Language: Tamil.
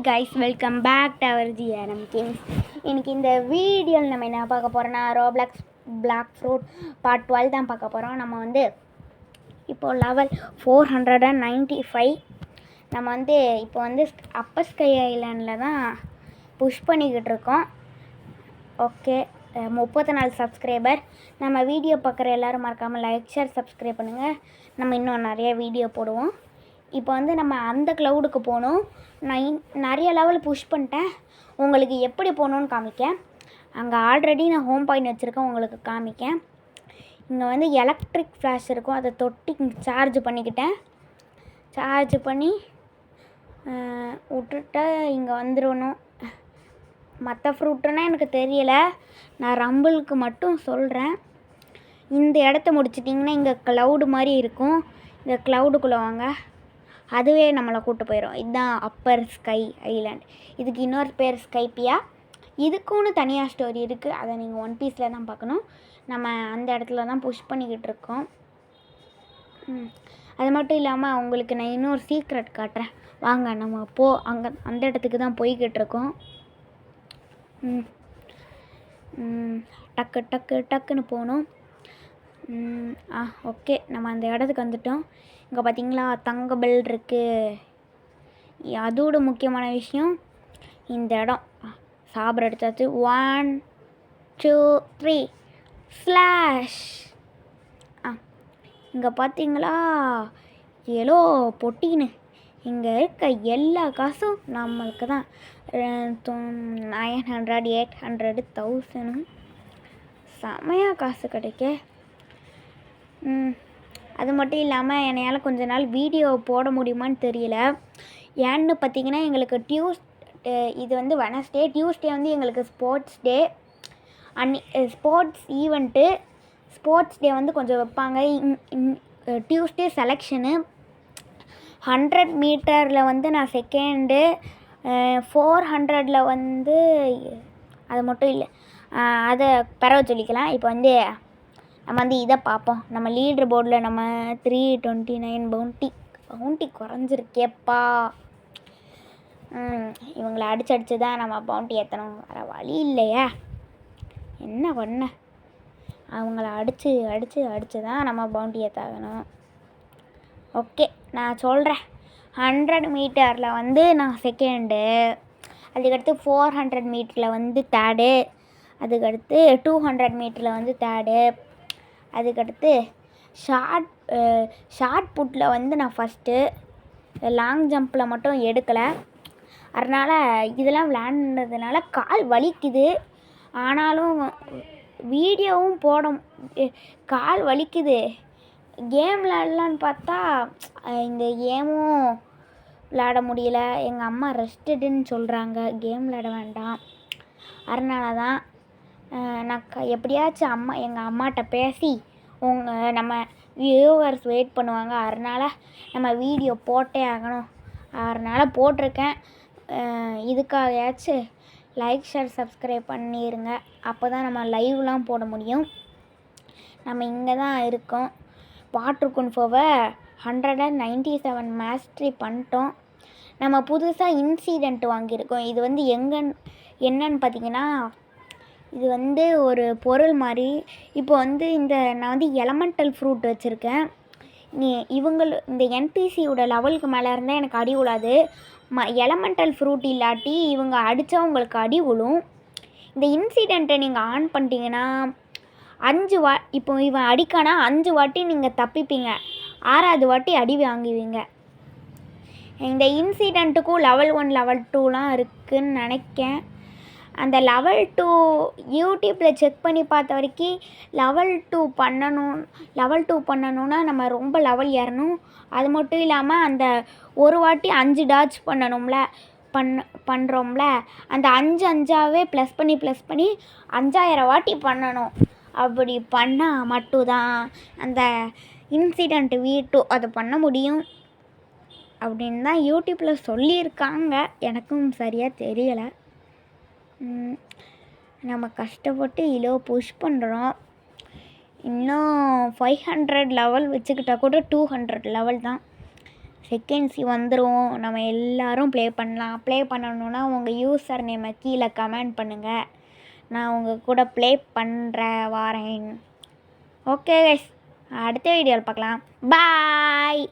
Guys, welcome back to our GRM kings. இன்றைக்கி இந்த வீடியோவில் நம்ம என்ன பார்க்க போகிறோன்னா ரோப்ளாக்ஸ் பிளாக் ஃப்ரூட் பார்ட் 12 தான் பார்க்க போகிறோம். நம்ம வந்து இப்போது லெவல் 495. நம்ம வந்து இப்போ வந்து அப்பர் ஸ்கை ஐலாண்டில் தான் புஷ் பண்ணிக்கிட்டு இருக்கோம். Okay, 34 subscriber. நம்ம வீடியோ பார்க்குற எல்லோரும் மறக்காமல் லைக் ஷேர் சப்ஸ்கிரைப் பண்ணுங்கள். நம்ம இன்னும் நிறைய வீடியோ போடுவோம். இப்போ வந்து நம்ம அந்த க்ளவுடுக்கு போகணும். நான் நிறைய லெவல் புஷ் பண்ணிட்டேன். உங்களுக்கு எப்படி போகணுன்னு காமிக்கேன். அங்கே ஆல்ரெடி நான் ஹோம் பாயிண்ட் வச்சுருக்கேன், உங்களுக்கு காமிக்கேன். இங்கே வந்து எலக்ட்ரிக் ஃப்ளாஷ் இருக்கும், அதை தொட்டி சார்ஜ் பண்ணிக்கிட்டேன். சார்ஜ் பண்ணி விட்டுட்டு இங்கே வந்துடணும். மற்ற ஃப்ரூட்டுன்னா எனக்கு தெரியலை, நான் ரம்பிளுக்கு மட்டும் சொல்கிறேன். இந்த இடத்த முடிச்சிட்டிங்கன்னா இங்கே க்ளவுடு மாதிரி இருக்கும். இந்த க்ளவுடுக்குள்ளே வாங்க, அதுவே நம்மளை கூப்பிட்டு போயிடும். இதுதான் அப்பர் ஸ்கை ஐலாண்ட். இதுக்கு இன்னொரு பேர் ஸ்கைப்பியா. இதுக்குன்னு தனியாக ஸ்டோரி இருக்குது, அதை நீங்கள் ஒன் பீஸில் தான் பார்க்கணும். நம்ம அந்த இடத்துல தான் புஷ் பண்ணிக்கிட்டு இருக்கோம். அது மட்டும் இல்லாமல் அவங்களுக்கு நான் இன்னொரு சீக்ரெட் காட்டுறேன். வாங்க, நம்ம அங்கே அந்த இடத்துக்கு தான் போய்கிட்டு இருக்கோம். டக்கு டக்கு டக்குன்னு போகணும். ஓகே, நம்ம அந்த இடத்துக்கு வந்துட்டோம். இங்கே பார்த்தீங்களா தங்க பெல் இருக்குது. அதோட முக்கியமான விஷயம் இந்த இடம். சாப்பிட எடுத்தாச்சு. 1 2 3 ஸ்லாஷ். இங்கே பார்த்தீங்களா ஏலோ பொட்டின்னு. இங்கே இருக்க எல்லா காசும் நம்மளுக்கு தான். 900 800 1000 செமையாக காசு கிடைக்க. அது மட்டும் இல்லாமல் என்னையால் கொஞ்ச நாள் வீடியோ போட முடியுமான்னு தெரியல. ஏன்னு பார்த்தீங்கன்னா எங்களுக்கு இது வந்து வெனஸ்டே, டியூஸ்டே வந்து எங்களுக்கு sports day. Sports event. Sports day வந்து கொஞ்சம் வைப்பாங்க. Tuesday selection. 100 மீட்டரில் வந்து நான் செகண்டு, 400 வந்து அது மட்டும் இல்லை, அதை பரவ சொல்லிக்கலாம். இப்போ வந்து நம்ம வந்து இதை பார்ப்போம். நம்ம லீடர் போர்டில் நம்ம 329 பவுண்டி குறைஞ்சிருக்கேப்பா. இவங்களை அடிச்சு தான் நம்ம பவுண்டி ஏற்றணும், வேறு வழி இல்லையா. என்ன பண்ண, அவங்கள அடித்து தான் நம்ம பவுண்டி ஏற்றாகணும். ஓகே, நான் சொல்கிறேன். 100 மீட்டரில் வந்து நான் செகண்டு, அதுக்கடுத்து 400 மீட்டரில் வந்து தேர்டு, அதுக்கடுத்து 200 மீட்டரில் வந்து தேர்டு, அதுக்கடுத்து ஷார்ட் புட்டில் வந்து நான் ஃபஸ்ட்டு. லாங் ஜம்பில் மட்டும் எடுக்கலை. அதனால் இதெல்லாம் விளையாண்டதுனால கால் வலிக்குது. ஆனாலும் வீடியோவும் கால் வலிக்குது. கேம் விளையாடலான்னு பார்த்தா இந்த கேமும் விளையாட முடியல. எங்கள் அம்மா ரெஸ்டடுன்னு சொல்கிறாங்க, கேம் விளையாட வேண்டாம். அதனால தான் நான் எப்படியாச்சும் எங்கள் அம்மாட்ட பேசி நம்ம வியூவர்ஸ் வெயிட் பண்ணுவாங்க. அதனால் நம்ம வீடியோ போட்டே ஆகணும். அதனால் போட்டிருக்கேன். இதுக்காகயாச்சும் லைக் ஷேர் சப்ஸ்கிரைப் பண்ணிடுங்க. அப்போ தான் நம்ம லைவ்லாம் போட முடியும். நம்ம இங்கே தான் இருக்கோம். வாட்டர் குன்ஃபோவை 197 மாஸ்ட்ரி பண்ணிட்டோம். நம்ம புதுசாக இன்சிடெண்ட் வாங்கியிருக்கோம். இது வந்து என்னன்னு பார்த்தீங்கன்னா, இது வந்து ஒரு பொருள் மாதிரி. இப்போ வந்து நான் வந்து எலமெண்டல் ஃப்ரூட் வச்சுருக்கேன். இந்த என்பிசியோட லெவலுக்கு மேலே இருந்தால் எனக்கு அடி விழாது. எலமெண்டல் ஃப்ரூட் இல்லாட்டி இவங்க அடித்தா உங்களுக்கு அடி விழும். இந்த இன்சிடெண்ட்டை நீங்கள் ஆன் பண்ணிட்டீங்கன்னா 5 இப்போ இவன் அடிக்கானா 5 வாட்டி நீங்கள் தப்பிப்பீங்க, 6வது வாட்டி அடி வாங்குவீங்க. இந்த இன்சிடெண்ட்டுக்கும் லெவல் 1 லெவல் 2லாம் இருக்குதுன்னு நினைக்கேன். அந்த லெவல் 2 யூடியூப்பில் செக் பண்ணி பார்த்த வரைக்கும் லெவல் 2 பண்ணணுன்னா நம்ம ரொம்ப லெவல் ஏறணும். அது மட்டும் இல்லாமல் அந்த ஒரு வாட்டி 5 டாச் பண்ணுறோம்ல, அந்த 5 ப்ளஸ் பண்ணி 5000 வாட்டி பண்ணணும். அப்படி பண்ணால் மட்டும்தான் அந்த இன்சிடெண்ட் V2 அதை பண்ண முடியும் அப்படின்னு தான் யூடியூப்பில் சொல்லியிருக்காங்க. எனக்கும் சரியாக தெரியலை. நம்ம கஷ்டப்பட்டு இவ்வளோ புஷ் பண்ணுறோம். இன்னும் 500 லெவல் வச்சுக்கிட்டா கூட 200 லெவல் தான். செகண்ட்ஸி வந்துடும். நம்ம எல்லோரும் ப்ளே பண்ணலாம். ப்ளே பண்ணணுன்னா உங்கள் யூசர் நேமை கீழே கமெண்ட் பண்ணுங்கள். நான் உங்கள் கூட ப்ளே வாரேன். ஓகே கைஸ், அடுத்த வீடியோவில் பார்க்கலாம். பாய்.